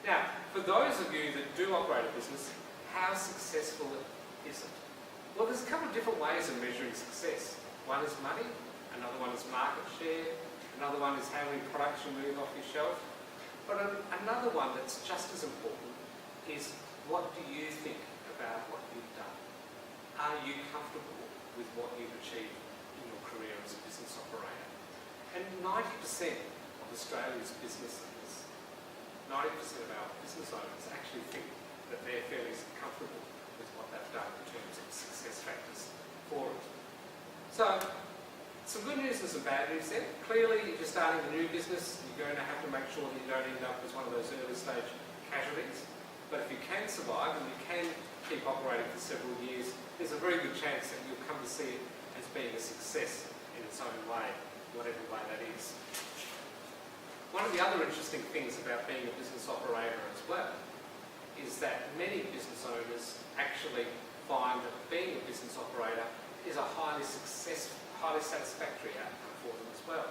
Now, for those of you that do operate a business, how successful is it? Well, there's a couple of different ways of measuring success. One is money, another one is market share, another one is how many products you move off your shelf. But another one that's just as important is, what do you think about what you've done? Are you comfortable with what you've achieved in your career as a business operator? And 90% of Australia's business owners, 90% of our business owners actually think that they're fairly comfortable with what they've done in terms of success factors for it. So, some good news and some bad news there. Clearly, if you're starting a new business, you're going to have to make sure that you don't end up as one of those early stage casualties. But if you can survive and you can keep operating for several years, there's a very good chance that you'll come to see it as being a success in its own way, whatever way that is. One of the other interesting things about being a business operator as well is that many business owners actually find that being a business operator is a highly satisfactory outcome for them as well.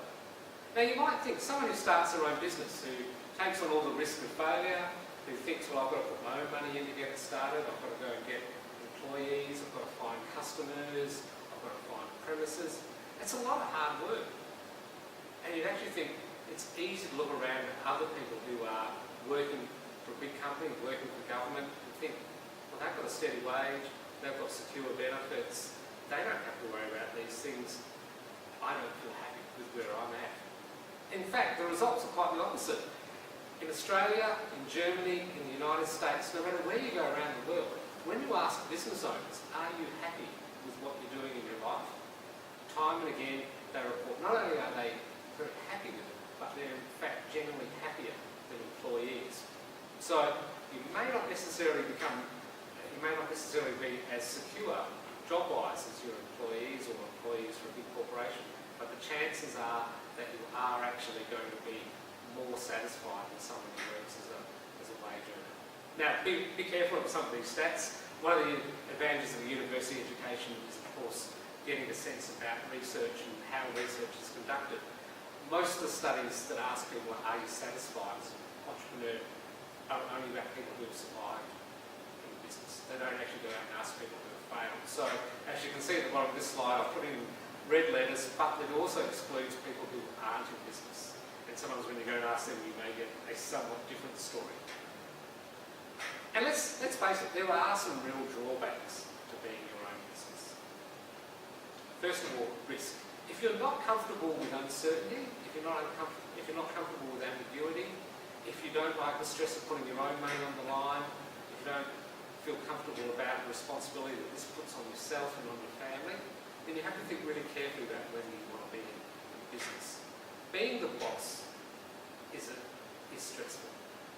Now, you might think someone who starts their own business, who takes on all the risk of failure, who thinks, well, I've got to put my own money in to get it started, I've got to go and get employees, I've got to find customers, I've got to find premises. It's a lot of hard work. And you'd actually think it's easy to look around at other people who are working for a big company, working for government, and think, well, they've got a steady wage, they've got secure benefits, they don't have to worry about these things. I don't feel happy with where I'm at. In fact, the results are quite the opposite. In Australia, in Germany, in the United States, no matter where you go around the world, when you ask business owners, are you happy with what you're doing in your life? Time and again, they report not only are they very happy with it, but they're in fact generally happier than employees. So you may not necessarily be as secure job-wise as your employees or employees for a big corporation, but the chances are that you are actually going to be more satisfied than someone who works as a wage earner. Now, be careful of some of these stats. One of the advantages of the university education is, of course, getting a sense about research and how research is conducted. Most of the studies that ask people, are you satisfied as an entrepreneur, are only about people who have survived in business. They don't actually go out and ask people who have failed. So, as you can see at the bottom of this slide, I've put in red letters, but it also excludes people who aren't in business. And sometimes when you go and ask them, you may get a somewhat different story. And let's face it, there are some real drawbacks to being your own business. First of all, risk. If you're not comfortable with uncertainty, if you're not comfortable with ambiguity, if you don't like the stress of putting your own money on the line, if you don't feel comfortable about the responsibility that this puts on yourself and on your family, then you have to think really carefully about whether you want to be in business. Being the boss is stressful.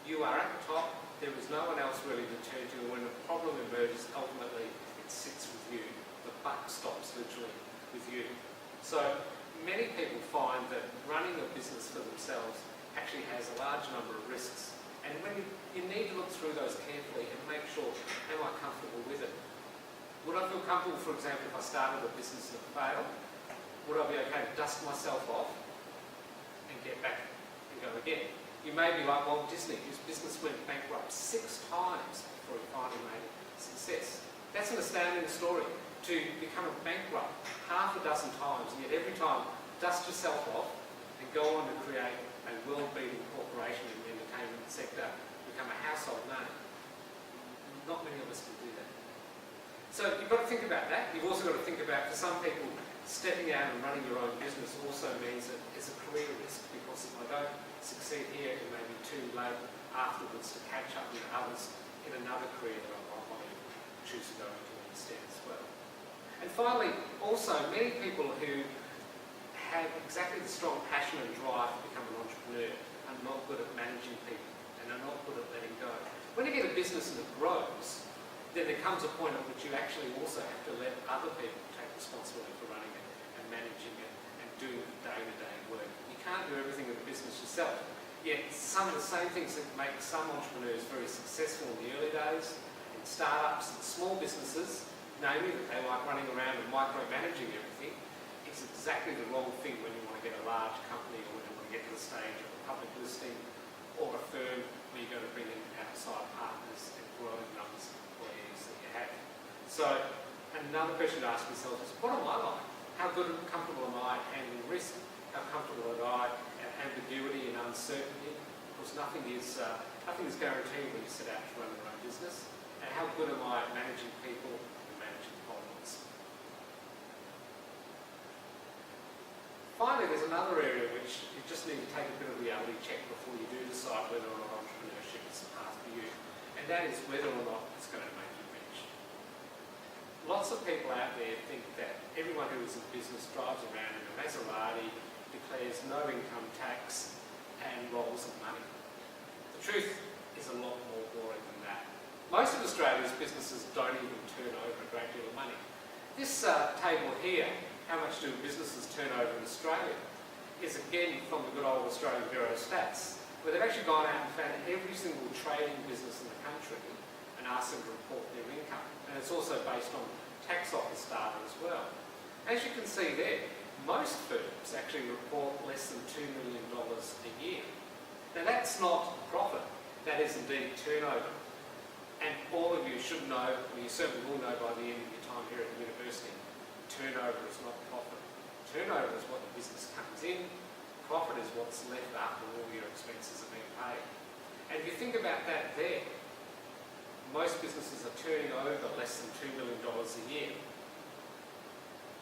You are at the top, there is no one else really to turn to, and when a problem emerges, ultimately it sits with you. The buck stops literally with you. So many people find that running a business for themselves actually has a large number of risks. And when you need to look through those carefully and make sure, am I comfortable with it? Would I feel comfortable, for example, if I started a business that failed? Would I be okay to dust myself off and get back and go again? You may be like Walt Disney, whose business went bankrupt 6 times before he finally made a success. That's an astounding story. To become a bankrupt half a dozen times, and yet every time dust yourself off and go on to create a world-beating corporation in the entertainment sector, become a household name. Not many of us can do that. So you've got to think about that. You've also got to think about, for some people, stepping out and running your own business also means that it's a career risk, because if I don't succeed here, it may be too late afterwards to catch up with others in another career that I might want to choose to go into instead as well. And finally, also, many people who have exactly the strong passion and drive to become an entrepreneur are not good at managing people and are not good at letting go. When you get a business and it grows, then there comes a point at which you actually also have to let other people take responsibility for running it and managing it and doing the day-to-day work. You can't do everything in the business yourself. Yet some of the same things that make some entrepreneurs very successful in the early days, in startups and small businesses, namely that they like running around and micromanaging everything, is exactly the wrong thing when you want to get a large company or when you want to get to the stage of a public listing or a firm where you're going to bring in So another question to ask yourself is, what am I like? How good and comfortable am I at handling risk? How comfortable am I at ambiguity and uncertainty? Of course, nothing is guaranteed when you set out to run your own business. And how good am I at managing people and managing problems? Finally, there's another area which you just need to take a bit of reality check before you do decide whether or not entrepreneurship is the path for you. And that is whether or not it's going to make you rich. Lots of people out there think that everyone who is in business drives around in a Maserati, declares no income tax, and rolls of money. The truth is a lot more boring than that. Most of Australia's businesses don't even turn over a great deal of money. This table here, how much do businesses turn over in Australia, is again from the good old Australian Bureau of Stats, where they've actually gone out and found every single trading business in the country and asked them to report their income. And it's also based on tax office data as well. As you can see there, most firms actually report less than $2 million a year. Now that's not profit, that is indeed turnover. And all of you should know, and you certainly will know by the end of your time here at the university, turnover is not profit. Turnover is what the business comes in, profit is what's left after all your expenses are being paid. And if you think about that there, most businesses are turning over less than $2 million a year.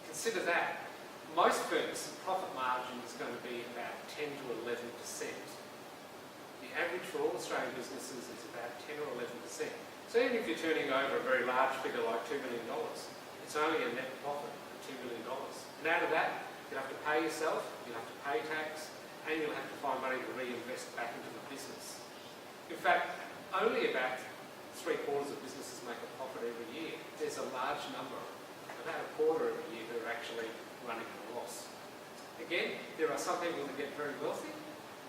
Consider that. Most firms' profit margin is going to be about 10 to 11%. The average for all Australian businesses is about 10 or 11%. So even if you're turning over a very large figure like $2 million, it's only a net profit of $2 million. And out of that, you'll have to pay yourself, you'll have to pay tax, and you'll have to find money to reinvest back into the business. In fact, only about 3/4 of businesses make a profit every year. There's a large number, about a quarter every year, who are actually running at a loss. Again, there are some people that get very wealthy,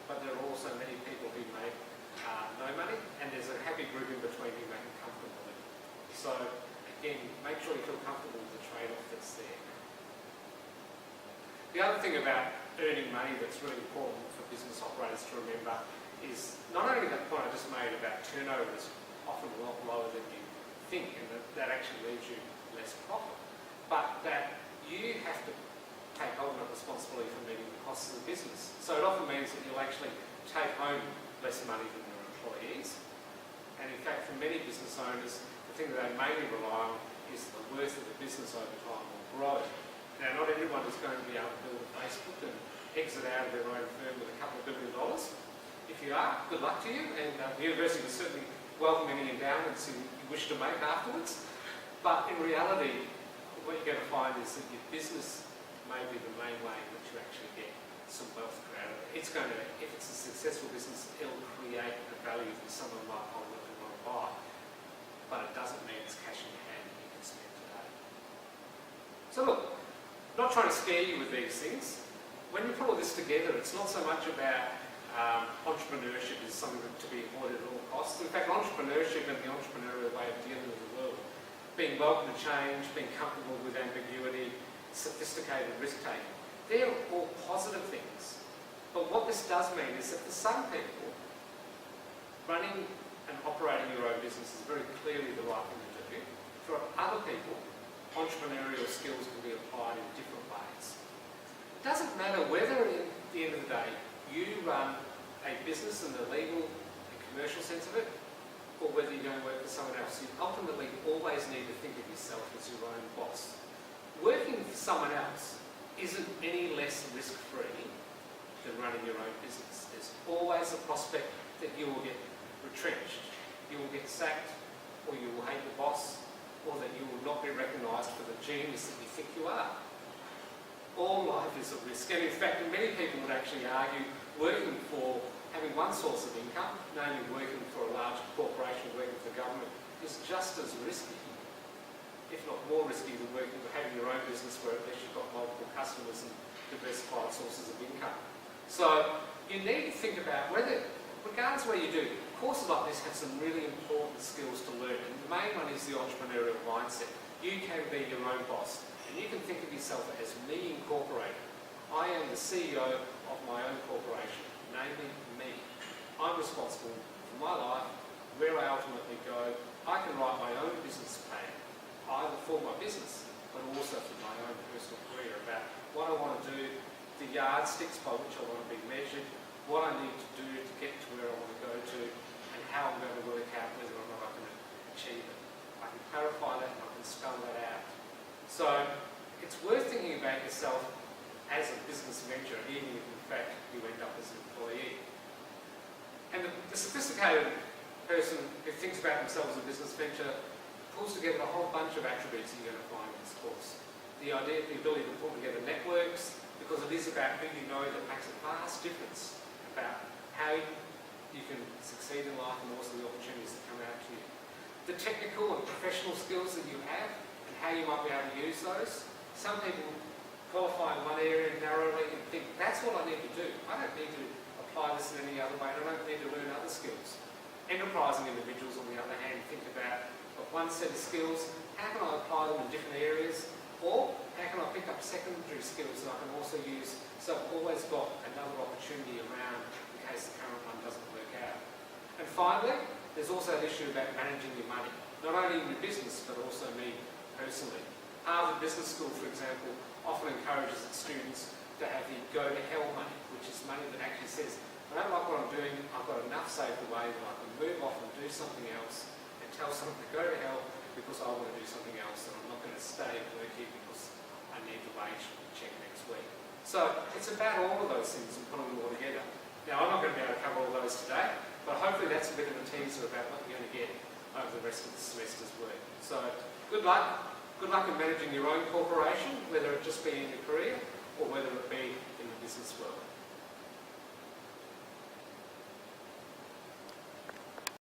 but there are also many people who make no money, and there's a happy group in between who make a comfortable living. So again, make sure you feel comfortable with the trade-off that's there. The other thing about earning money that's really important for business operators to remember is not only that point I just made about turnover is often a lot lower than you think, and that actually leaves you less profit, but that you have to take ultimate responsibility for meeting the costs of the business. So it often means that you'll actually take home less money than your employees. And in fact, for many business owners, the thing that they mainly rely on is the worth of the business over time will grow. Now, not everyone is going to be able to build a Facebook and exit out of their own firm with a couple of $1 billion. If you are, good luck to you, and the university will certainly welcome any endowments you wish to make afterwards. But in reality, what you're going to find is that your business may be the main way in which you actually get some wealth created. It's going to, if it's a successful business, it'll create a value that someone might ultimately want to buy. But it doesn't mean it's cash in your hand that you can spend today. So look, not trying to scare you with these things. When you put all this together, it's not so much about entrepreneurship is something to be avoided at all costs. In fact, entrepreneurship and the entrepreneurial way of dealing with the world, being welcome to change, being comfortable with ambiguity, sophisticated risk-taking, they're all positive things. But what this does mean is that for some people, running and operating your own business is very clearly the right thing to do. For other people, entrepreneurial skills can be applied in different ways. It doesn't matter whether at the end of the day you run a business in the legal and commercial sense of it, or whether you're going to work for someone else. You ultimately always need to think of yourself as your own boss. Working for someone else isn't any less risk-free than running your own business. There's always a prospect that you will get retrenched, you will get sacked, or you will hate the boss, or that you will not be recognised for the genius that you think you are. All life is a risk, and in fact many people would actually argue working for having one source of income, namely working for a large corporation, working for the government, is just as risky, if not more risky, than working for having your own business where at least you've got multiple customers and diversified sources of income. So you need to think about whether, regardless of what you do, courses like this have some really important skills to learn, and the main one is the entrepreneurial mindset. You can be your own boss, and you can think of yourself as me incorporated. I am the CEO of my own corporation, namely me. I'm responsible for my life, where I ultimately go. I can write my own business plan. either for my business, but also for my own personal career, about what I want to do, the yardsticks by which I want to be measured, what I need to do to get to where I want to go to, and how I'm going to work out whether or not I can achieve it. I can clarify that and I can spell that out. So it's worth thinking about yourself as a business venture, even if in fact you end up as an employee. And the sophisticated person who thinks about themselves as a business venture pulls together a whole bunch of attributes that you're going to find in this course. The idea, the ability to pull together networks, because it is about who you know that makes a vast difference about how you can succeed in life and also the opportunities that come out to you. The technical and professional skills that you have and how you might be able to use those. Some people qualify in one area narrowly and think, that's what I need to do. I don't need to apply this in any other way, and I don't need to learn other skills. Enterprising individuals, on the other hand, think about one set of skills, how can I apply them in different areas, or how can I pick up secondary skills that I can also use so I've always got another opportunity around in case the current one doesn't work out. And finally, there's also an issue about managing your money, not only in your business but also me personally. Harvard Business School, for example, often encourages its students to have the go-to-hell money, which is money that actually says, I don't like what I'm doing, I've got enough saved away that I can move off and do something else and tell someone to go to hell because I want to do something else and I'm not going to stay and work here because I need the wage check next week. So it's about all of those things and putting them all together. Now, I'm not going to be able to cover all those today, but hopefully that's a bit of a teaser about what you're going to get over the rest of the semester's work. So good luck. Good luck in managing your own corporation, whether it just be in your career or whether it be in the business world.